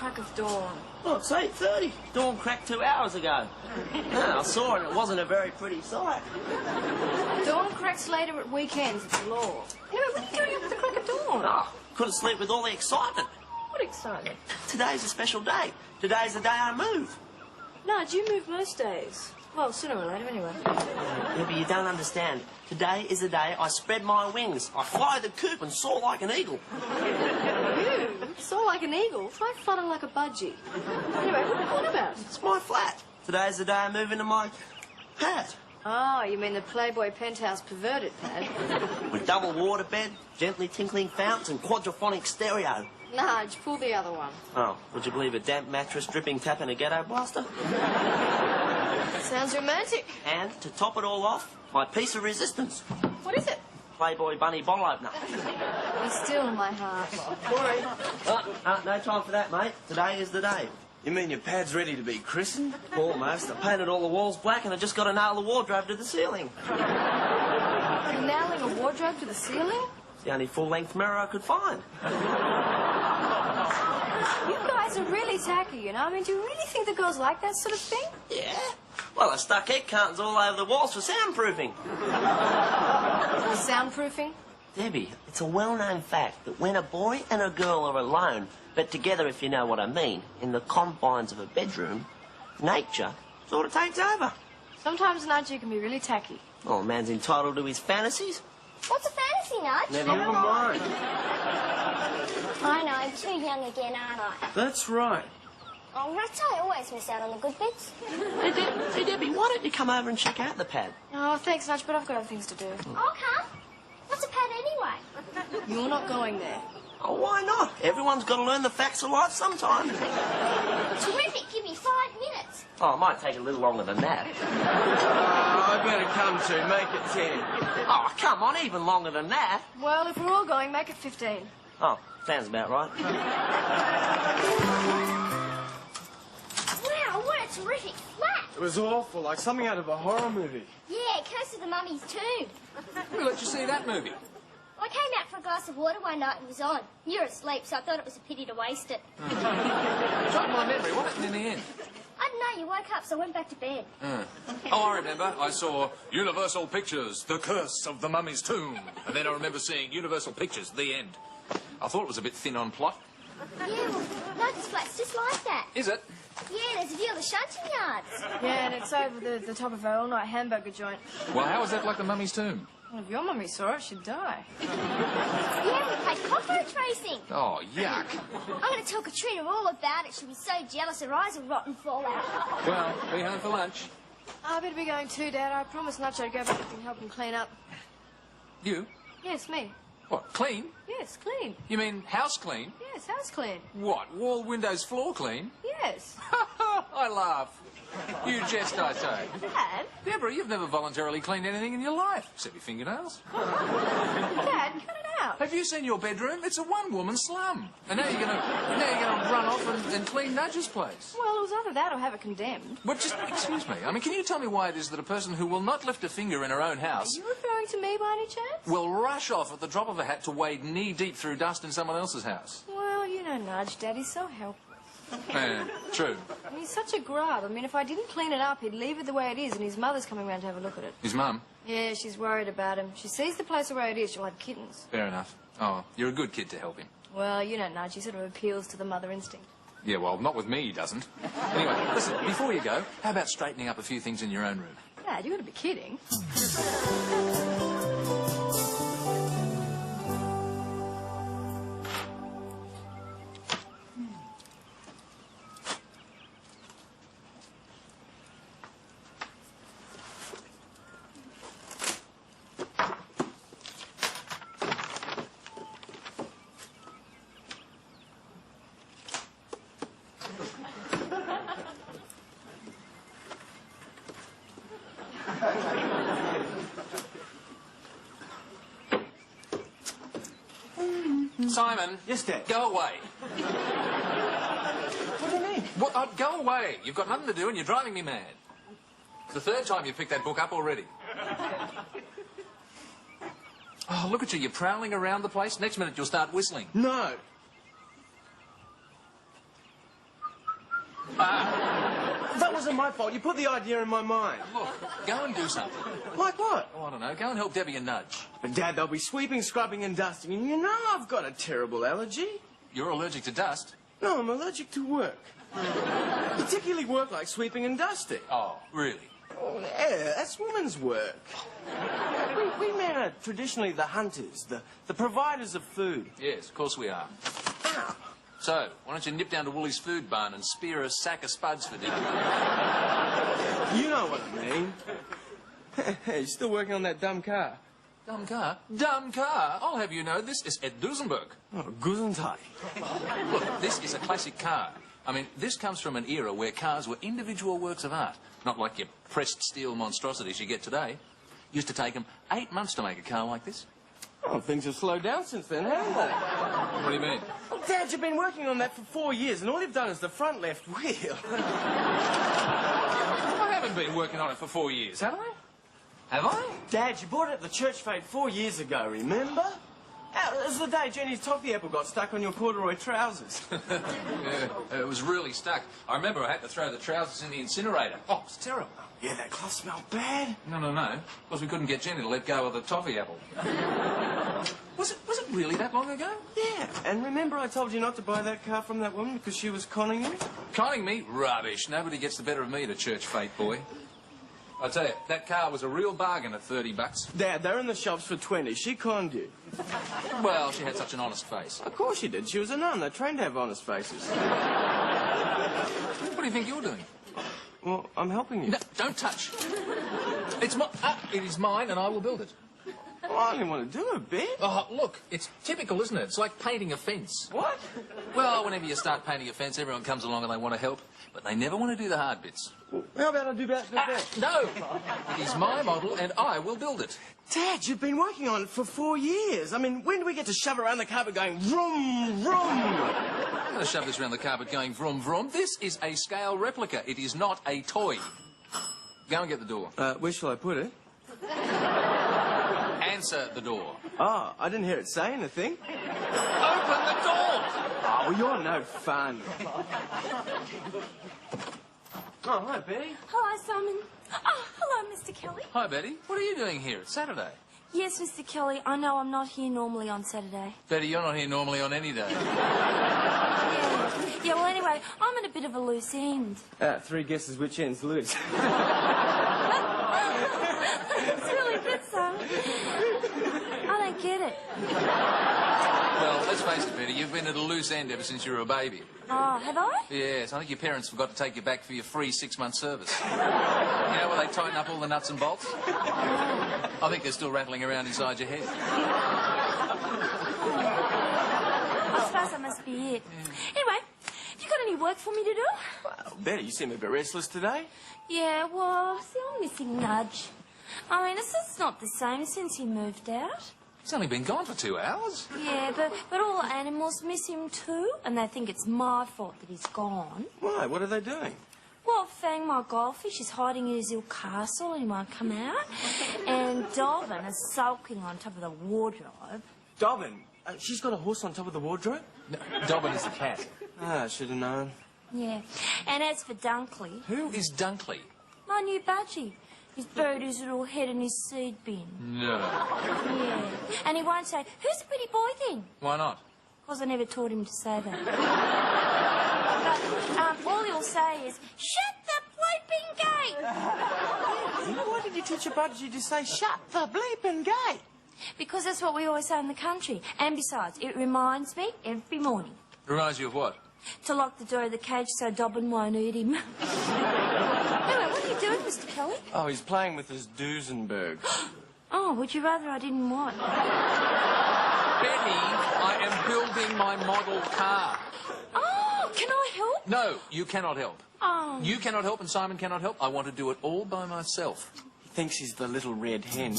crack of dawn. Oh, it's 8:30. Dawn cracked 2 hours ago. I saw it and it wasn't a very pretty sight. Dawn cracks later at weekends, it's a law. Anyway, what are you doing up at the crack of dawn? Oh, couldn't sleep with all the excitement. What excitement? Today's a special day. Today's the day I move. Nudge, you move most days. Well, sooner or later, anyway. Yeah, but you don't understand. Today is the day I spread my wings. I fly the coop and soar like an eagle. You? Soar like an eagle? Try flutter like a budgie. Anyway, what about? It's my flat. Today's the day I move into my pad. Oh, you mean the Playboy penthouse perverted pad? With double waterbed, gently tinkling fountains and quadraphonic stereo. Nudge, pull the other one. Oh, would you believe a damp mattress, dripping tap and a ghetto blaster? Sounds romantic. And, to top it all off, my piece of resistance. What is it? Playboy bunny bottle opener. Be still, my heart. Sorry. No time for that, mate. Today is the day. You mean your pad's ready to be christened? Almost. I painted all the walls black and I just got to nail the wardrobe to the ceiling. You're nailing a wardrobe to the ceiling? It's the only full-length mirror I could find. You guys are really tacky, you know? I mean, do you really think the girls like that sort of thing? Yeah. Well, I stuck egg cartons all over the walls for soundproofing. Soundproofing? Debbie, it's a well-known fact that when a boy and a girl are alone, but together if you know what I mean, in the confines of a bedroom, nature sort of takes over. Sometimes, Nudge, you can be really tacky. Oh, a man's entitled to his fantasies. What's a fantasy, Nudge? Never mind. I know, I'm too young again, aren't I? That's right. Oh, rats, I always miss out on the good bits. Hey, Debbie, why don't you come over and check out the pad? Oh, thanks, Nudge, but I've got other things to do. I'll come. What's a pad anyway? You're not going there. Oh, why not? Everyone's got to learn the facts of life sometime. Terrific, give me 5 minutes. Oh, it might take a little longer than that. I better come to. Make it 10. Oh, come on, even longer than that. Well, if we're all going, make it 15. Oh, sounds about right. Wow, what a terrific flat. It was awful, like something out of a horror movie. Yeah, Curse of the Mummy's Tomb. Who let you see that movie? I came out for a glass of water one night and it was on. You were asleep, so I thought it was a pity to waste it. Jog my memory. What happened in the end? I don't know, you woke up, so I went back to bed. Oh, I remember. I saw Universal Pictures, The Curse of the Mummy's Tomb. And then I remember seeing Universal Pictures, The End. I thought it was a bit thin on plot. Yeah, well, no, this flat's just like that. Is it? Yeah, there's a view of the shunting yards. Yeah, and it's over the top of our all-night hamburger joint. Well, how is that like the Mummy's Tomb? Well, if your mummy saw it, she'd die. Yeah, we played cockroach racing. Oh, yuck. I'm going to tell Katrina all about it. She'll be so jealous her eyes will rot and fall out. Well, be home for lunch. I better be going too, Dad. I promised Nudge I'd go back and help him clean up. You? Yes, me. What, clean? Yes, clean. You mean house clean? Yes, house clean. What, wall, windows, floor clean? Yes. I laugh. You jest, I say. Dad? Deborah, you've never voluntarily cleaned anything in your life, except your fingernails. Dad, cut it out. Have you seen your bedroom? It's a one-woman slum. And now you're gonna run off and clean Nudge's place. Well, it was either that or have it condemned. But just, excuse me, I mean, can you tell me why it is that a person who will not lift a finger in her own house Are you referring to me by any chance? will rush off at the drop of a hat to wade knee-deep through dust in someone else's house? Well, you know Nudge, Daddy's so helpless. Yeah, true. And he's such a grub. I mean, if I didn't clean it up, he'd leave it the way it is, and his mother's coming round to have a look at it. His mum? Yeah, she's worried about him. She sees the place the way it is, she'll have kittens. Fair enough. Oh, you're a good kid to help him. Well, you know Nudge, he sort of appeals to the mother instinct. Yeah, well, not with me, he doesn't. Anyway, listen, before you go, how about straightening up a few things in your own room? Dad, you gotta be kidding. Simon. Yes, Dad. Go away. What do you mean? What? Go away. You've got nothing to do and you're driving me mad. It's the third time you've picked that book up already. Oh, look at you. You're prowling around the place. Next minute you'll start whistling. No. That wasn't my fault. You put the idea in my mind. Look, go and do something. Like what? Oh, I don't know. Go and help Debbie a nudge. But, Dad, they'll be sweeping, scrubbing and dusting, and you know I've got a terrible allergy. You're allergic to dust? No, I'm allergic to work. Particularly work like sweeping and dusting. Oh, really? Oh, yeah, that's women's work. We men are traditionally the hunters, the providers of food. Yes, of course we are. Ow. So, why don't you nip down to Woolies Food Barn and spear a sack of spuds for dinner? You know what I mean. Hey, you still working on that dumb car? Dumb car? Dumb car? I'll have you know, this is Ed Duesenberg. Oh, Gesundheit. Look, this is a classic car. I mean, this comes from an era where cars were individual works of art. Not like your pressed steel monstrosities you get today. Used to take them 8 months to make a car like this. Oh, things have slowed down since then, haven't they? What do you mean? Well, Dad, you've been working on that for 4 years, and all you've done is the front left wheel. I haven't been working on it for 4 years, have I? Have I? Dad, you bought it at the church fete 4 years ago, remember? It was the day Jenny's toffee apple got stuck on your corduroy trousers. Yeah, it was really stuck. I remember I had to throw the trousers in the incinerator. Oh, it was terrible. Yeah, that cloth smelled bad. No. Because we couldn't get Jenny to let go of the toffee apple. Was it really that long ago? Yeah, and remember I told you not to buy that car from that woman because she was conning you? Conning me? Rubbish. Nobody gets the better of me at a church fete, boy. I tell you, that car was a real bargain at $30. Dad, they're in the shops for 20. She conned you. Well, she had such an honest face. Of course she did. She was a nun. They're trained to have honest faces. What do you think you're doing? Well, I'm helping you. No, don't touch. It is mine, and I will build it. Well, I only want to do a bit. Oh, look, it's typical, isn't it? It's like painting a fence. What? Well, whenever you start painting a fence, everyone comes along and they want to help, but they never want to do the hard bits. Well, how about I do that? No! It is my model, and I will build it. Dad, you've been working on it for 4 years. I mean, when do we get to shove around the carpet going vroom, vroom? I'm going to shove this around the carpet going vroom, vroom. This is a scale replica. It is not a toy. Go and get the door. Where shall I put it? Answer the door. Oh, I didn't hear it say anything. Open the door! Oh, well, you're no fun. Oh, hi, Betty. Hello, Simon. Oh, hello, Mr. Kelly. Hi, Betty. What are you doing here? It's Saturday. Yes, Mr. Kelly, I know I'm not here normally on Saturday. Betty, you're not here normally on any day. Yeah, well, anyway, I'm at a bit of a loose end. 3 guesses which end's loose. It's really good, son. I don't get it. Well, let's face it, Betty, you've been at a loose end ever since you were a baby. Oh, have I? Yes, I think your parents forgot to take you back for your free 6-month service. You know where they tighten up all the nuts and bolts? I think they're still rattling around inside your head. I suppose that must be it. Anyway, have you got any work for me to do? Well, Betty, you seem a bit restless today. Yeah, well, see, I'm missing Nudge. I mean, it's just not the same since he moved out. He's only been gone for 2 hours. Yeah, but all the animals miss him too, and they think it's my fault that he's gone. Why? What are they doing? Well, Fang, my goldfish, is hiding in his little castle and he won't come out. And Dobbin is sulking on top of the wardrobe. Dobbin? She's got a horse on top of the wardrobe? No, Dobbin is the cat. Ah, I should have known. Yeah. And as for Dunkley, Who is Dunkley? my new budgie, he's buried his little head in his seed bin. No. Yeah. And he won't say, who's the pretty boy then? Why not? Because I never taught him to say that. But all he'll say is, shut the bleeping gate! Why did you teach your budgie to say, shut the bleeping gate? Because that's what we always say in the country. And besides, it reminds me every morning Reminds you of what? to lock the door of the cage so Dobbin won't eat him. Anyway, what are you doing, Mr. Kelly? Oh, he's playing with his Duesenberg. Oh, would you rather I didn't what? Betty, I am building my model car. Oh, can I help? No, you cannot help. Oh. You cannot help and Simon cannot help. I want to do it all by myself. He thinks he's the little red hen.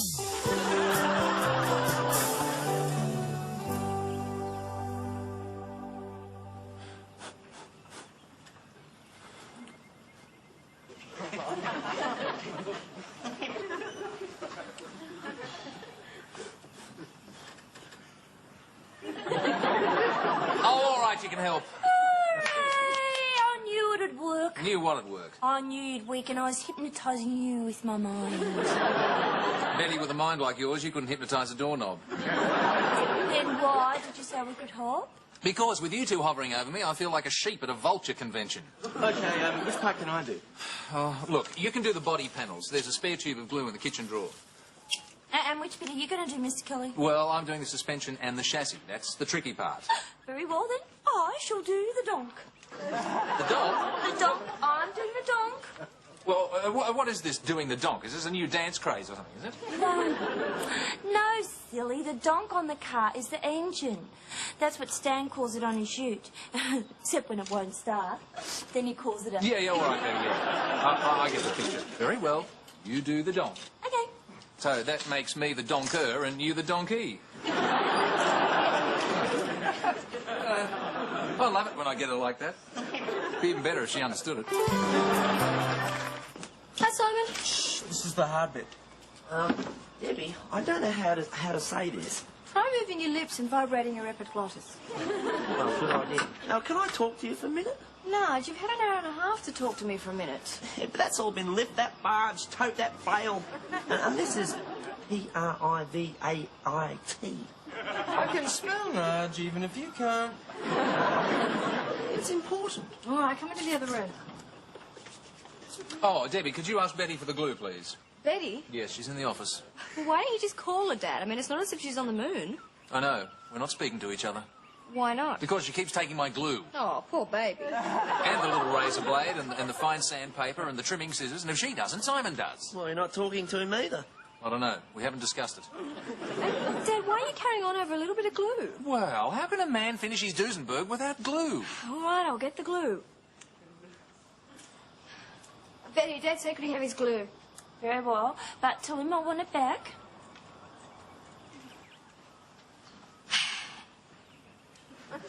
Oh, all right, you can help. Hooray! I knew it'd work. Knew what'd work. I knew you'd work and I was hypnotising you with my mind. Betty, with a mind like yours, you couldn't hypnotise a doorknob. Then why did you say we could help? Because with you two hovering over me, I feel like a sheep at a vulture convention. Okay, which part can I do? Oh, look, you can do the body panels. There's a spare tube of glue in the kitchen drawer. And which bit are you going to do, Mr. Kelly? Well, I'm doing the suspension and the chassis. That's the tricky part. Very well, then. I shall do the donk. The donk? The donk. I'm doing the donk. Well, what is this doing the donk? Is this a new dance craze or something, is it? No, silly. The donk on the car is the engine. That's what Stan calls it on his ute. Except when it won't start. Then he calls it a... Yeah, all right, Betty, yeah. I get the picture. Very well. You do the donk. Okay. So that makes me the donker and you the donkey. I love it when I get her like that. It'd be even better if she understood it. Hi, Simon. Shh, this is the hard bit. Debbie, I don't know how to say this. Try moving your lips and vibrating your epiglottis. Well, good idea. Now, can I talk to you for a minute? Nige, you've had an hour and a half to talk to me for a minute. Yeah, but that's all been lift that barge, tote that flail. And this is P-R-I-V-A-I-T. I can smell Nudge, even if you can't. It's important. All right, come into the other room. Oh, Debbie, could you ask Betty for the glue, please? Betty? Yes, she's in the office. Well, why don't you just call her, Dad? I mean, it's not as if she's on the moon. I know. We're not speaking to each other. Why not? Because she keeps taking my glue. Oh, poor baby. And the little razor blade, and the fine sandpaper, and the trimming scissors, and if she doesn't, Simon does. Well, you're not talking to him either. I don't know. We haven't discussed it. Dad, why are you carrying on over a little bit of glue? Well, how can a man finish his Duesenberg without glue? All right, I'll get the glue. Betty, Dad said could he have his glue? Very well. But tell him I want it back.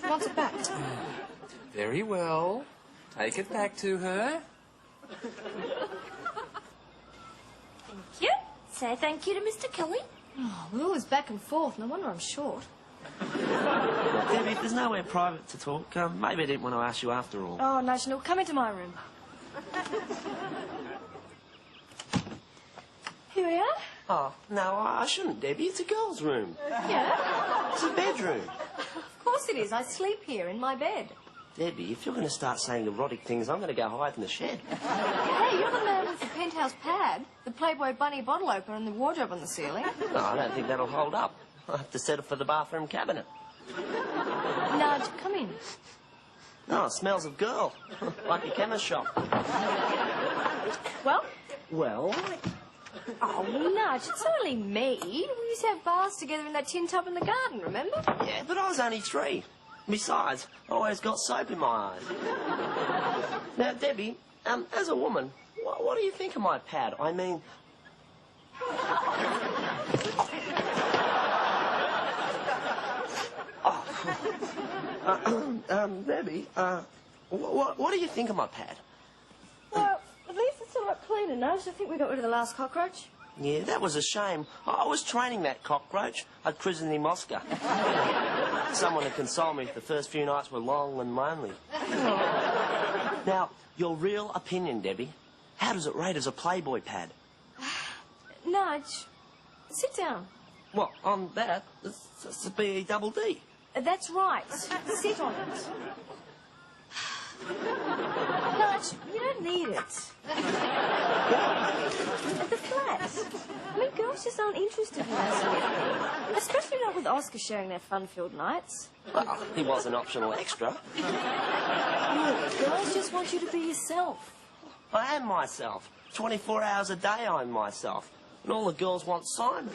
Wants it back. Very well. Take it back to her. Thank you. Say thank you to Mr. Kelly. Oh, we're always back and forth. No wonder I'm short. Debbie, if there's nowhere private to talk, maybe I didn't want to ask you after all. Oh, National, come into my room. Here we are. Oh, no, I shouldn't, Debbie. It's a girl's room. Yeah, It's a bedroom. of course it is. I sleep here in my bed. Debbie, if you're going to start saying erotic things, I'm going to go hide in the shed. Hey, you're the man with the penthouse pad, the Playboy bunny bottle opener, and the wardrobe on the ceiling. No, I don't think that'll hold up. I'll have to settle for the bathroom cabinet. Nudge, come in. No, it smells of girl. Like a chemist shop. Well? Well, Oh, Nudge, it's only me. We used to have baths together in that tin tub in the garden, remember? yeah, but I was only 3. Besides, I always got soap in my eyes. Now, Debbie, as a woman, what do you think of my pad? I mean... Debbie, what do you think of my pad? Well, at least it's a lot cleaner, Nudge. I think we got rid of the last cockroach. Yeah, that was a shame. I was training that cockroach at Krasny Moscow. Someone to console me if the first few nights were long and lonely. Now, your real opinion, Debbie. How does it rate as a Playboy pad? Nudge, sit down. Well, on that, it's a B-E-double-D. That's right. Sit on it. Nudge, you don't need it. At the flat. I mean, girls just aren't interested in that sort of thing. Especially not with Oscar sharing their fun-filled nights. Well, he was an optional extra. Look, girls just want you to be yourself. I am myself. 24 hours a day I'm myself. And all the girls want Simon.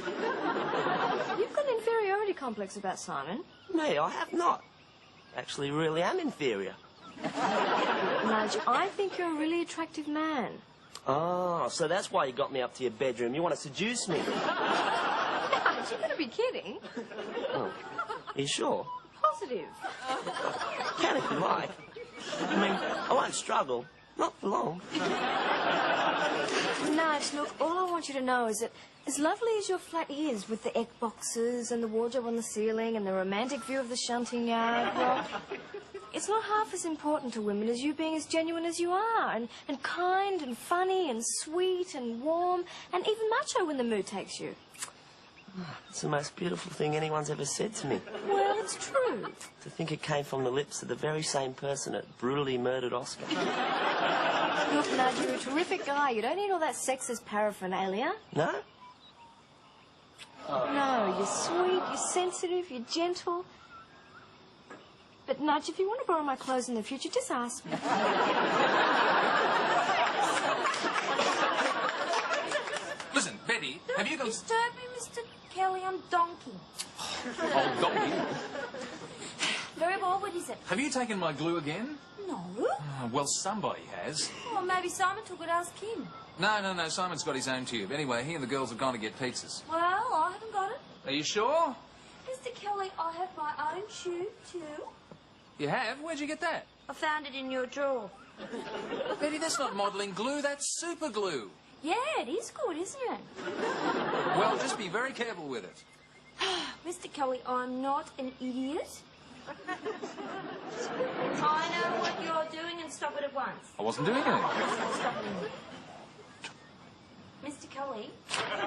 You've got an inferiority complex about Simon. Me, I have not. Actually, really am inferior. Nudge, I think you're a really attractive man. Oh, so that's why you got me up to your bedroom. You want to seduce me? Nudge, you've got to be kidding. Oh, are you sure? Positive. Can if you like. I mean, I won't struggle. Not for long. Nudge, look, all I want you to know is that as lovely as your flat is, with the egg boxes and the wardrobe on the ceiling and the romantic view of the shunting yard, well, it's not half as important to women as you being as genuine as you are, and kind and funny and sweet and warm and even macho when the mood takes you. It's the most beautiful thing anyone's ever said to me. Well, it's true. To think it came from the lips of the very same person that brutally murdered Oscar. Look, Nudge, you're a terrific guy. You don't need all that sexist paraphernalia. No? No, you're sweet, you're sensitive, you're gentle. But, Nudge, if you want to borrow my clothes in the future, just ask me. Listen, Betty, have you got... Disturb me, Mr. Kelly. I'm donking. Oh, donkey. Very well, what is it? Have you taken my glue again? No. Well, somebody has. Well, maybe Simon took it. Ask him. No. Simon's got his own tube. Anyway, he and the girls have gone to get pizzas. Well, I haven't got it. Are you sure? Mr. Kelly, I have my own tube, too. You have? Where'd you get that? I found it in your drawer. Betty, that's not modelling glue, that's super glue. Yeah, it is good, isn't it? Well, just be very careful with it. Mr. Kelly, I'm not an idiot. I know what you're doing and stop it at once. I wasn't doing anything. Stop it. Mr. Kelly,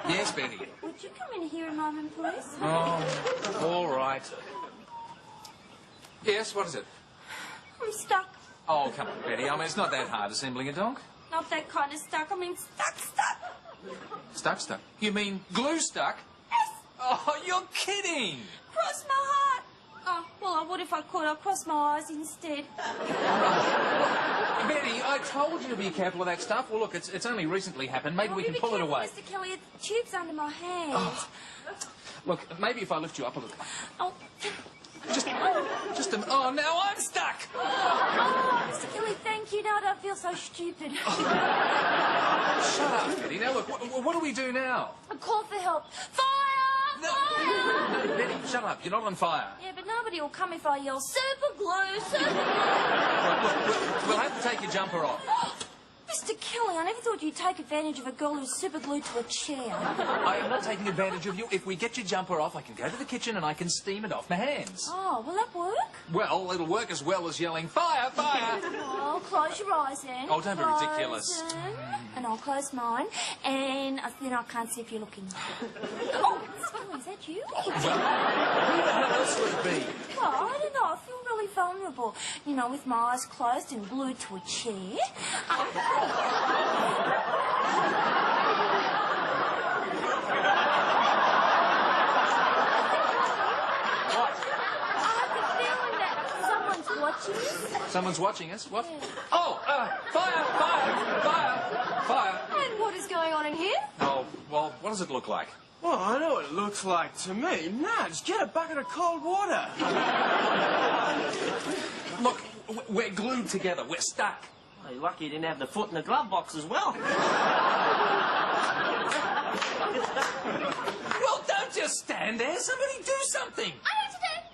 Yes, Betty. would you come in here a moment, please? Oh, all right. Yes, what is it? I'm stuck. Oh, come on, Betty. I mean, it's not that hard assembling a donk. Not that kind of stuck. I mean stuck. Stuck? You mean glue stuck? Yes. Oh, you're kidding! Cross my heart. Oh, well, I would if I could. I'll cross my eyes instead. Betty, I told you to be careful with that stuff. Well, look, it's only recently happened. Maybe we can pull it away. Mr. Kelly, the tube's under my hand. Oh. Look, maybe if I lift you up a little. Oh. Oh, now I'm stuck! Oh, Mr. Kelly, thank you. Now I don't feel so stupid. Shut up, Betty. Now, look, what do we do now? A call for help. Fire! No, Fire! no, Betty, shut up. You're not on fire. Yeah, but nobody will come if I yell, super glue, super glue. Look, we'll have to take your jumper off. Mr. Kelly, I never thought you'd take advantage of a girl who's super glued to a chair. I am not taking advantage of you. If we get your jumper off, I can go to the kitchen and I can steam it off my hands. Oh, will that work? Well, it'll work as well as yelling, fire, fire! Oh, close your eyes then. Oh, don't be Close ridiculous. them. And I'll close mine. And then I can't see if you're looking. Oh, Mr. Kelly, is that you? Well, who the hell else would it be? Well, I don't know. I feel really vulnerable. You know, with my eyes closed and glued to a chair. Someone's watching us? What? Oh, fire, fire, fire, fire. And what is going on in here? Oh, well, what does it look like? Well, I know what it looks like to me. Nudge, get a bucket of cold water. Look, we're glued together. We're stuck. Oh, you're lucky you didn't have the foot in the glove box as well. Well, don't just stand there. Somebody do something.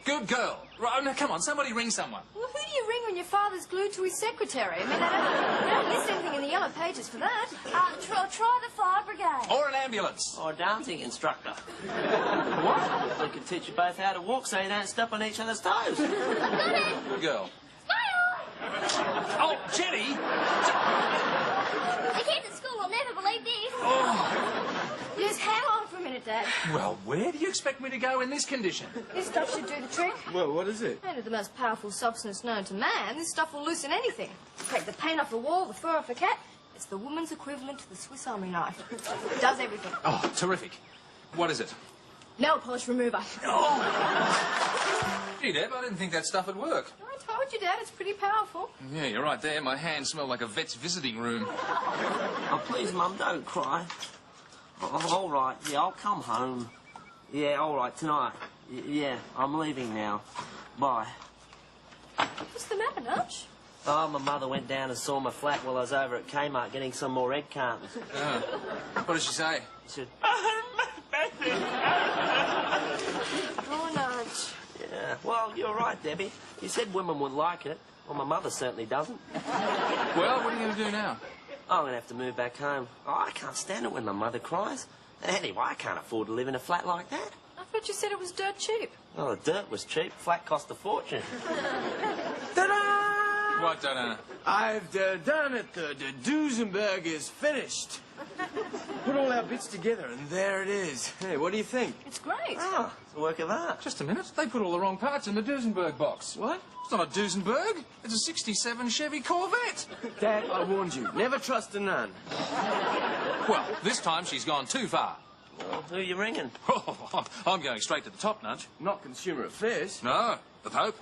Good girl. Right, now, come on, somebody ring someone. Well, who do you ring when your father's glued to his secretary? I mean, I don't list anything in the yellow pages for that. Try the fire brigade. Or an ambulance. Or a dancing instructor. What? We could teach you both how to walk so you don't step on each other's toes. Good girl. Oh, Jenny! The kids at school will never believe this. Just hang on for a minute, Dad. Well, where do you expect me to go in this condition? This stuff should do the trick. Well, what is it? Only the most powerful substance known to man. This stuff will loosen anything. Take the paint off a wall, the fur off a cat. It's the woman's equivalent to the Swiss Army knife. It does everything. Oh, terrific. What is it? Nail polish remover. Gee, Deb, I didn't think that stuff would work. I told you, Dad, it's pretty powerful. Yeah, you're right there. My hands smell like a vet's visiting room. Oh, please, Mum, don't cry. Oh, all right, yeah, I'll come home. Yeah, all right, tonight. Yeah, I'm leaving now. Bye. What's the matter, Nudge? Oh, my mother went down and saw my flat while I was over at Kmart getting some more egg cartons. What did she say? She said, Oh, Nudge. yeah, well, you're right, Debbie. You said women wouldn't like it. Well, my mother certainly doesn't. Well, what are you going to do now? I'm going to have to move back home. Oh, I can't stand it when my mother cries. And anyway, I can't afford to live in a flat like that. I thought you said it was dirt cheap. Well, the dirt was cheap. Flat cost a fortune. Ta-da! what done? I've done it. The Duesenberg is finished. Put all our bits together, and there it is. Hey, what do you think? It's great. Ah, it's a work of art. Just a minute. They put all the wrong parts in the Duesenberg box. What? It's not a Duesenberg. It's a 67 Chevy Corvette. Dad, I warned you. Never trust a nun. Well, this time she's gone too far. Well, who are you ringing? Oh, I'm going straight to the top, Nudge. Not Consumer Affairs. No, the Pope.